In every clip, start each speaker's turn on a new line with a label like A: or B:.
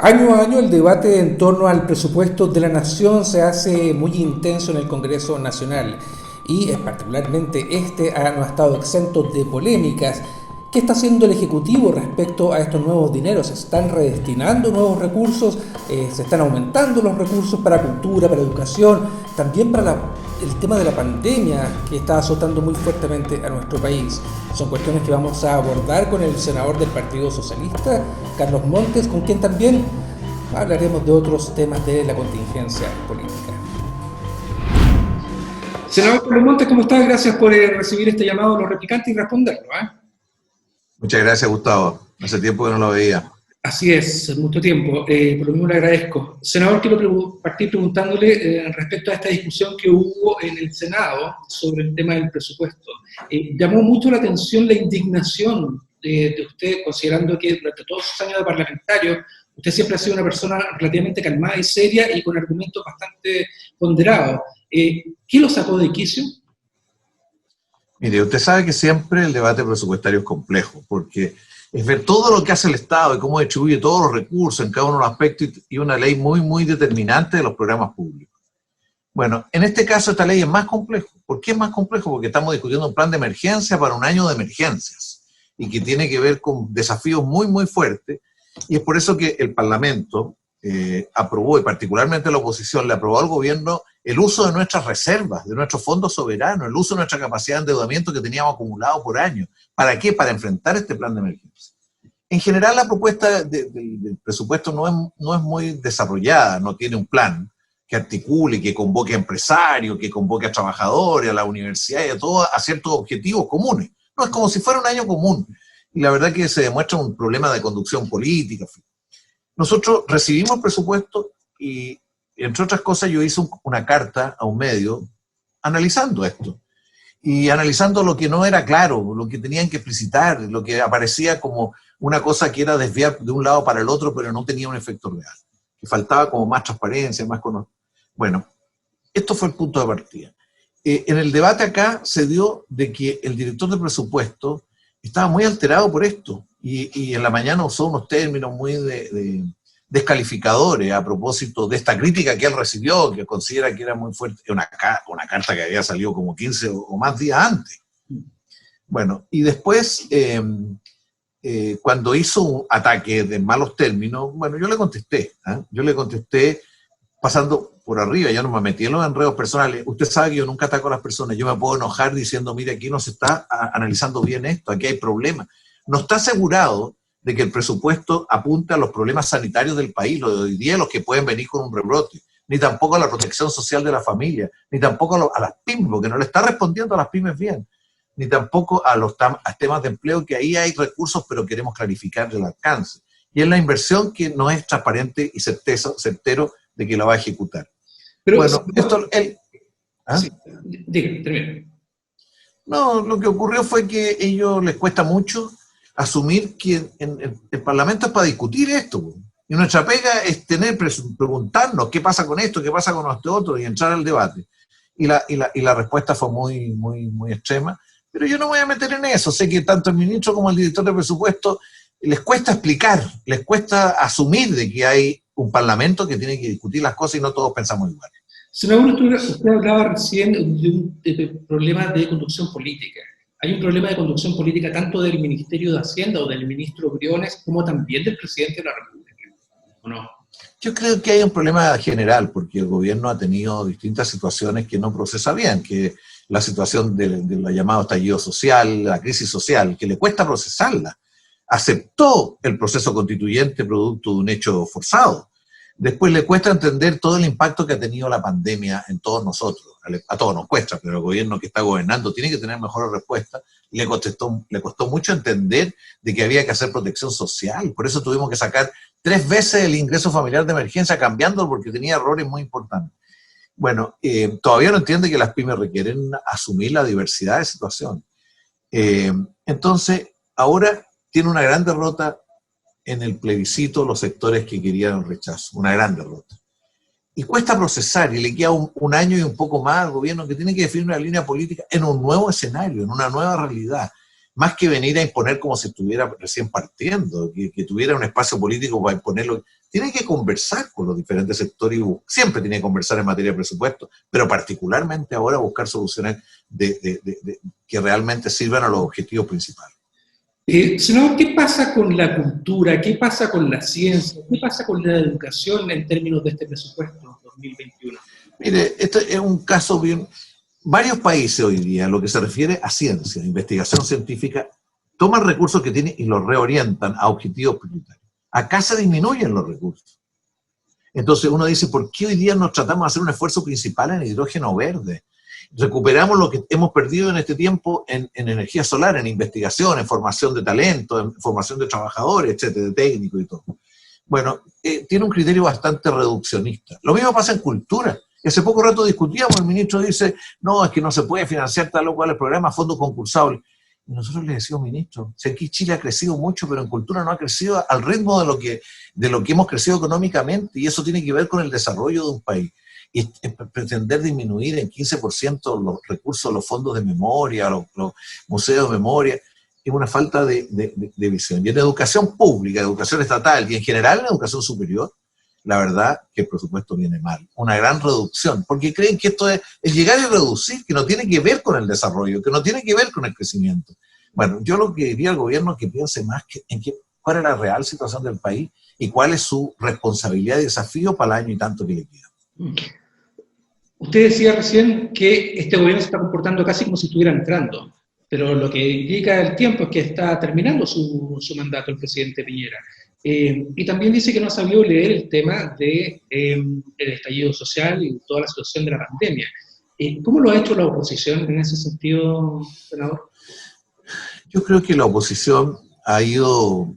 A: Año a año el debate en torno al presupuesto de la nación se hace muy intenso en el Congreso Nacional y particularmente no ha estado exento de polémicas. ¿Qué está haciendo el Ejecutivo respecto a estos nuevos dineros? ¿Se están redestinando nuevos recursos? ¿Se están aumentando los recursos para cultura, para educación? También para el tema de la pandemia que está azotando muy fuertemente a nuestro país. Son cuestiones que vamos a abordar con el senador del Partido Socialista, Carlos Montes, con quien también hablaremos de otros temas de la contingencia política. Senador Carlos Montes, ¿cómo estás? Gracias por recibir este llamado de los replicantes y responderlo.
B: Muchas gracias, Gustavo. Hace tiempo que no lo veía.
A: Así es, mucho tiempo. Por lo mismo le agradezco. Senador, quiero partir preguntándole respecto a esta discusión que hubo en el Senado sobre el tema del presupuesto. Llamó mucho la atención la indignación de usted, considerando que durante todos sus años de parlamentario, usted siempre ha sido una persona relativamente calmada y seria y con argumentos bastante ponderados. ¿Qué lo sacó de quicio?
B: Mire, usted sabe que siempre el debate presupuestario es complejo, porque es ver todo lo que hace el Estado y cómo distribuye todos los recursos en cada uno de los aspectos y una ley muy, muy determinante de los programas públicos. Bueno, en este caso esta ley es más complejo. ¿Por qué es más complejo? Porque estamos discutiendo un plan de emergencia para un año de emergencias y que tiene que ver con desafíos muy, muy fuertes, y es por eso que el Parlamento aprobó, y particularmente la oposición le aprobó al gobierno el uso de nuestras reservas, de nuestros fondos soberanos, el uso de nuestra capacidad de endeudamiento que teníamos acumulado por años. ¿Para qué? Para enfrentar este plan de emergencia. En general, la propuesta del presupuesto no es muy desarrollada, no tiene un plan que articule, que convoque a empresarios, que convoque a trabajadores, a la universidad y a ciertos objetivos comunes. No, es como si fuera un año común. Y la verdad que se demuestra un problema de conducción política. Nosotros recibimos el presupuesto y, entre otras cosas, yo hice una carta a un medio analizando esto. Y analizando lo que no era claro, lo que tenían que explicitar, lo que aparecía como una cosa que era desviar de un lado para el otro, pero no tenía un efecto real. Que faltaba como más transparencia, más conocimiento. Bueno, esto fue el punto de partida. En el debate acá se dio de que el director de presupuesto estaba muy alterado por esto. Y en la mañana usó unos términos muy descalificadores a propósito de esta crítica que él recibió, que considera que era muy fuerte, una carta que había salido como 15 o más días antes. Bueno, y después, cuando hizo un ataque de malos términos, bueno, yo le contesté, pasando por arriba, yo no me metí en los enredos personales. Usted sabe que yo nunca ataco a las personas, yo me puedo enojar diciendo, mire, aquí no se está analizando bien esto, aquí hay problemas. No está asegurado de que el presupuesto apunte a los problemas sanitarios del país, lo de hoy día, los que pueden venir con un rebrote, ni tampoco a la protección social de la familia, ni tampoco a las pymes, porque no le está respondiendo a las pymes bien, ni tampoco a los temas de empleo, que ahí hay recursos, pero queremos clarificar el alcance. Y es la inversión que no es transparente y certero de que la va a ejecutar. Pero bueno, esto...
A: Sí, dígame, termine.
B: No, lo que ocurrió fue que a ellos les cuesta mucho asumir que el Parlamento es para discutir esto. Y nuestra pega es preguntarnos qué pasa con esto, qué pasa con este otro, y entrar al debate. Y la respuesta fue muy, muy, muy extrema. Pero yo no voy a meter en eso. Sé que tanto el ministro como el director de presupuesto les cuesta explicar, les cuesta asumir de que hay un Parlamento que tiene que discutir las cosas y no todos pensamos igual.
A: Senador, usted hablaba recién de un problema de conducción política. Hay un problema de conducción política tanto del Ministerio de Hacienda o del ministro Briones como también del presidente de la República, ¿o no?
B: Yo creo que hay un problema general, porque el gobierno ha tenido distintas situaciones que no procesa bien, que la situación del llamado estallido social, la crisis social, que le cuesta procesarla. Aceptó el proceso constituyente producto de un hecho forzado. Después le cuesta entender todo el impacto que ha tenido la pandemia en todos nosotros. A todos nos cuesta, pero el gobierno que está gobernando tiene que tener mejores respuestas. Le costó mucho entender de que había que hacer protección social. Por eso tuvimos que sacar 3 veces el ingreso familiar de emergencia, cambiándolo porque tenía errores muy importantes. Bueno, todavía no entiende que las pymes requieren asumir la diversidad de situaciones. Entonces, ahora tiene una gran derrota en el plebiscito los sectores que querían el rechazo, una gran derrota. Y cuesta procesar, y le queda un año y un poco más al gobierno que tiene que definir una línea política en un nuevo escenario, en una nueva realidad. más que venir a imponer como si estuviera recién partiendo, que tuviera un espacio político para imponerlo. Tiene que conversar con los diferentes sectores, y siempre tiene que conversar en materia de presupuesto, pero particularmente ahora buscar soluciones que realmente sirvan a los objetivos principales.
A: Senador, ¿qué pasa con la cultura? ¿Qué pasa con la ciencia? ¿Qué pasa con la educación en términos de este presupuesto 2021?
B: Mire, este es un caso bien... Varios países hoy día, en lo que se refiere a ciencia, investigación científica, toman recursos que tienen y los reorientan a objetivos prioritarios. Acá se disminuyen los recursos. Entonces uno dice, ¿por qué hoy día nos tratamos de hacer un esfuerzo principal en hidrógeno verde? Recuperamos lo que hemos perdido en este tiempo en energía solar, en investigación, en formación de talento, en formación de trabajadores, etcétera, de técnicos y todo. Bueno, tiene un criterio bastante reduccionista. Lo mismo pasa en cultura. Hace poco rato discutíamos, el ministro dice, no, es que no se puede financiar tal o cual el programa, fondos concursables. Y nosotros le decimos, ministro, si aquí Chile ha crecido mucho, pero en cultura no ha crecido al ritmo de lo que hemos crecido económicamente, y eso tiene que ver con el desarrollo de un país. Y pretender disminuir en 15% los recursos, los fondos de memoria, los museos de memoria, es una falta de visión. Y en educación pública, educación estatal y en general en educación superior, la verdad que el presupuesto viene mal. Una gran reducción, porque creen que esto es llegar y reducir, que no tiene que ver con el desarrollo, que no tiene que ver con el crecimiento. Bueno, yo lo que diría al gobierno es que piense más cuál es la real situación del país y cuál es su responsabilidad y desafío para el año y tanto que le queda.
A: Usted decía recién que este gobierno se está comportando casi como si estuviera entrando, pero lo que indica el tiempo es que está terminando su mandato el presidente Piñera. Y también dice que no ha sabido leer el tema del estallido social y toda la situación de la pandemia. ¿Cómo lo ha hecho la oposición en ese sentido, senador?
B: Yo creo que la oposición ha ido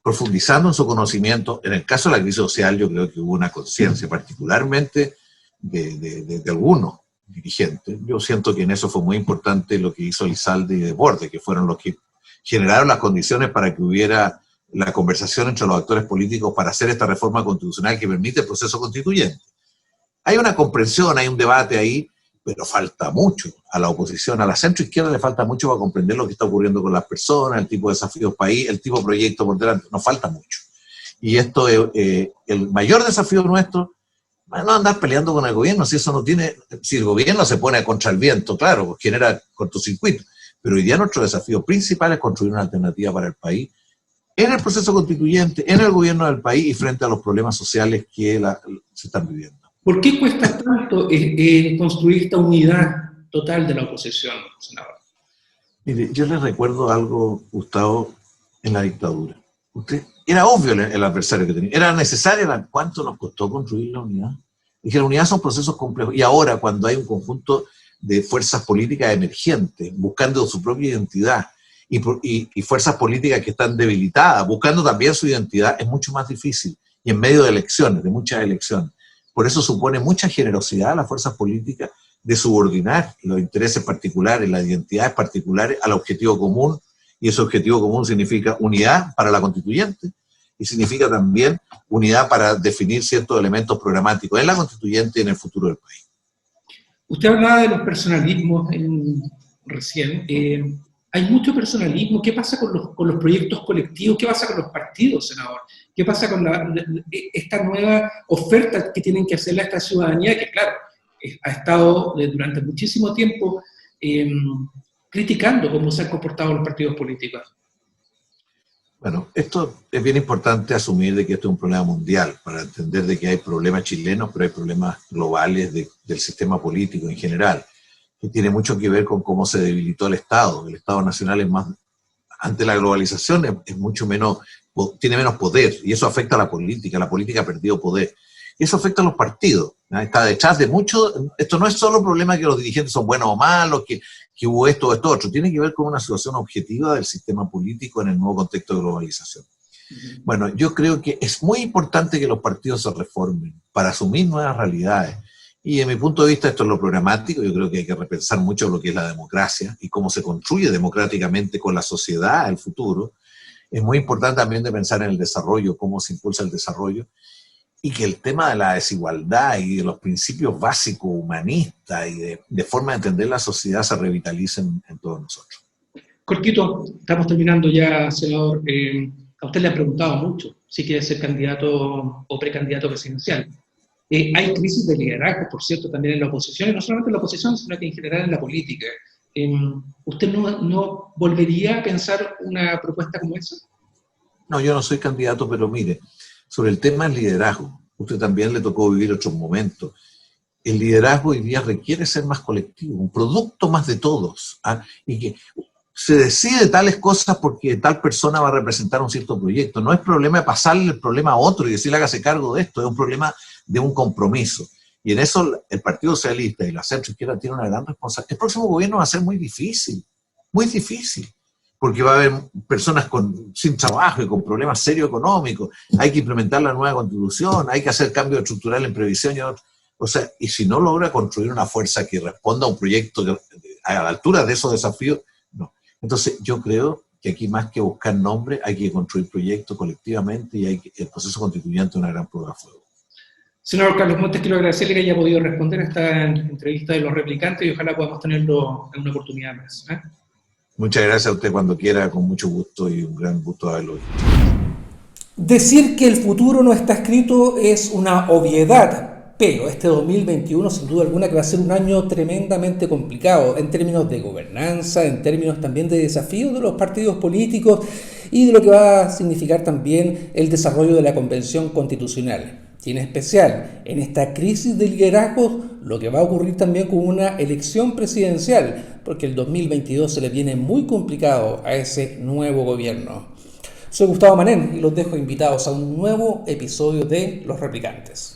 B: profundizando en su conocimiento. En el caso de la crisis social, yo creo que hubo una conciencia, particularmente de algunos dirigentes. Yo siento que en eso fue muy importante lo que hizo Elizalde y Desbordes, que fueron los que generaron las condiciones para que hubiera la conversación entre los actores políticos para hacer esta reforma constitucional que permite el proceso constituyente. Hay una comprensión, hay un debate ahí, pero falta mucho a la oposición, a la centroizquierda le falta mucho para comprender lo que está ocurriendo con las personas, el tipo de desafíos país, el tipo de proyecto por delante, nos falta mucho. Y esto es el mayor desafío nuestro, no andar peleando con el gobierno, si eso no tiene, si el gobierno se pone contra el viento, claro, pues genera cortocircuito, pero hoy día nuestro desafío principal es construir una alternativa para el país, en el proceso constituyente, en el gobierno del país y frente a los problemas sociales que se están viviendo.
A: ¿Por qué cuesta tanto construir esta unidad total de la oposición, senador?
B: Mire, yo les recuerdo algo, Gustavo, en la dictadura. Era obvio el adversario que tenía. Era necesaria. ¿Cuánto nos costó construir la unidad? Y que la unidad son procesos complejos. Y ahora, cuando hay un conjunto de fuerzas políticas emergentes, buscando su propia identidad, y fuerzas políticas que están debilitadas, buscando también su identidad, es mucho más difícil. Y en medio de elecciones, de muchas elecciones. Por eso supone mucha generosidad a las fuerzas políticas de subordinar los intereses particulares, las identidades particulares al objetivo común, y ese objetivo común significa unidad para la constituyente y significa también unidad para definir ciertos elementos programáticos en la constituyente y en el futuro del país.
A: Usted hablaba de los personalismos recién. Hay mucho personalismo. ¿Qué pasa con los proyectos colectivos? ¿Qué pasa con los partidos, senador? ¿Qué pasa con esta nueva oferta que tienen que hacerle a esta ciudadanía que, claro, ha estado durante muchísimo tiempo criticando cómo se han comportado los partidos políticos?
B: Bueno, esto es bien importante asumir de que esto es un problema mundial, para entender de que hay problemas chilenos, pero hay problemas globales del sistema político en general, que tiene mucho que ver con cómo se debilitó el Estado. El Estado nacional es más, ante la globalización es mucho menos, tiene menos poder, y eso afecta a la política ha perdido poder. Y eso afecta a los partidos, ¿no? Está detrás de mucho, esto no es solo un problema que los dirigentes son buenos o malos, que hubo esto o esto otro, tiene que ver con una situación objetiva del sistema político en el nuevo contexto de globalización. Bueno, yo creo que es muy importante que los partidos se reformen para asumir nuevas realidades. Y en mi punto de vista esto es lo programático. Yo creo que hay que repensar mucho lo que es la democracia y cómo se construye democráticamente con la sociedad el futuro. Es muy importante también de pensar en el desarrollo, cómo se impulsa el desarrollo, y que el tema de la desigualdad y de los principios básicos humanistas y de forma de entender la sociedad se revitalicen en todos nosotros.
A: Cortito, estamos terminando ya, senador. A usted le han preguntado mucho si quiere ser candidato o precandidato presidencial. Hay crisis de liderazgo, por cierto, también en la oposición, y no solamente en la oposición, sino que en general en la política. ¿Usted no volvería a pensar una propuesta como esa?
B: No, yo no soy candidato, pero mire, sobre el tema del liderazgo, usted también le tocó vivir otros momentos. El liderazgo hoy día requiere ser más colectivo, un producto más de todos, ¿ah? Y que se decide tales cosas porque tal persona va a representar un cierto proyecto. No es problema de pasarle el problema a otro y decirle hágase cargo de esto, es un problema de un compromiso. Y en eso el Partido Socialista y la centroizquierda tienen una gran responsabilidad. El próximo gobierno va a ser muy difícil, porque va a haber personas sin trabajo y con problemas serios económicos. Hay que implementar la nueva constitución, hay que hacer cambios estructurales en previsión y otros. O sea, y si no logra construir una fuerza que responda a un proyecto a la altura de esos desafíos, no. Entonces, yo creo que aquí más que buscar nombres, hay que construir proyectos colectivamente y el proceso constituyente es una gran prueba de fuego.
A: Senador Carlos Montes, quiero agradecerle que haya podido responder a esta entrevista de los replicantes y ojalá podamos tenerlo en una oportunidad más.
B: Muchas gracias a usted cuando quiera, con mucho gusto y un gran gusto haberlo visto.
A: Decir que el futuro no está escrito es una obviedad. Pero este 2021, sin duda alguna, que va a ser un año tremendamente complicado en términos de gobernanza, en términos también de desafíos de los partidos políticos y de lo que va a significar también el desarrollo de la Convención Constitucional. Y en especial, en esta crisis de liderazgo, lo que va a ocurrir también con una elección presidencial, porque el 2022 se le viene muy complicado a ese nuevo gobierno. Soy Gustavo Manén y los dejo invitados a un nuevo episodio de Los Replicantes.